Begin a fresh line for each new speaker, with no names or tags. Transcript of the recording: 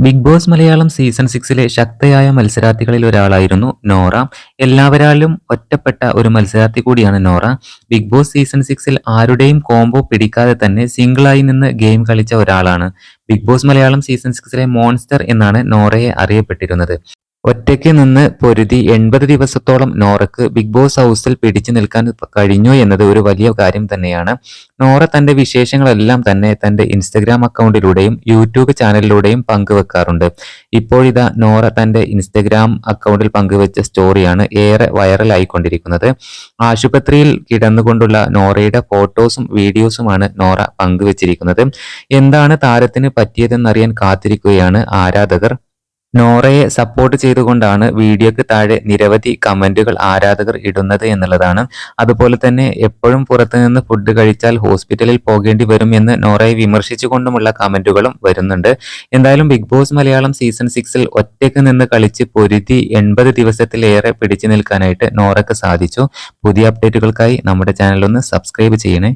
Big Boss Malayalam season 6ലെ ശക്തയായ മത്സരാർത്ഥികളിൽ ഒരാളായിരുന്നു നോറ. എല്ലാവരാലും ഒറ്റപ്പെട്ട ഒരു മത്സരാർത്ഥി കൂടിയാണ് നോറ. ബിഗ് ബോസ് സീസൺ 6ൽ ആരുടെയും കോംബോ പിടിക്കാതെ തന്നെ സിംഗിളായി നിന്ന് ഗെയിം കളിച്ച ഒരാളാണ്. ബിഗ് ബോസ് മലയാളം സീസൺ 6ലെ മോൺസ്റ്റർ എന്നാണ് നോറയെ അറിയപ്പെട്ടിരുന്നത്. ഒറ്റയ്ക്ക് നിന്ന് പൊരുതി 80 ദിവസത്തോളം നോറയ്ക്ക് ബിഗ് ബോസ് ഹൗസിൽ പിടിച്ചു നിൽക്കാൻ കഴിഞ്ഞു എന്നത് ഒരു വലിയ കാര്യം തന്നെയാണ്. നോറ തന്റെ വിശേഷങ്ങളെല്ലാം തന്നെ തന്റെ ഇൻസ്റ്റഗ്രാം അക്കൗണ്ടിലൂടെയും യൂട്യൂബ് ചാനലിലൂടെയും പങ്കുവെക്കാറുണ്ട്. ഇപ്പോഴിതാ നോറ തന്റെ ഇൻസ്റ്റഗ്രാം അക്കൗണ്ടിൽ പങ്കുവെച്ച സ്റ്റോറിയാണ് ഏറെ വൈറലായിക്കൊണ്ടിരിക്കുന്നത്. ആശുപത്രിയിൽ കിടന്നുകൊണ്ടുള്ള നോറയുടെ ഫോട്ടോസും വീഡിയോസുമാണ് നോറ പങ്കുവച്ചിരിക്കുന്നത്. എന്താണ് താരത്തിന് പറ്റിയതെന്നറിയാൻ കാത്തിരിക്കുകയാണ് ആരാധകർ. നോറയെ സപ്പോർട്ട് ചെയ്തുകൊണ്ടാണ് വീഡിയോയ്ക്ക് താഴെ നിരവധി കമന്റുകൾ ആരാധകർ ഇടുന്നത് എന്നുള്ളതാണ്. അതുപോലെ തന്നെ എപ്പോഴും പുറത്തുനിന്ന് ഫുഡ് കഴിച്ചാൽ ഹോസ്പിറ്റലിൽ പോകേണ്ടി വരും എന്ന് നോറയെ വിമർശിച്ചുകൊണ്ടുമുള്ള കമന്റുകളും വരുന്നുണ്ട്. എന്തായാലും ബിഗ് ബോസ് മലയാളം സീസൺ 6ൽ ഒറ്റയ്ക്ക് നിന്ന് കളിച്ച് പൊരുതി 80 ദിവസത്തിലേറെ പിടിച്ചു നിൽക്കാനായിട്ട് നോറയ്ക്ക് സാധിച്ചു. പുതിയ അപ്ഡേറ്റുകൾക്കായി നമ്മുടെ ചാനൽ ഒന്ന് സബ്സ്ക്രൈബ് ചെയ്യണേ.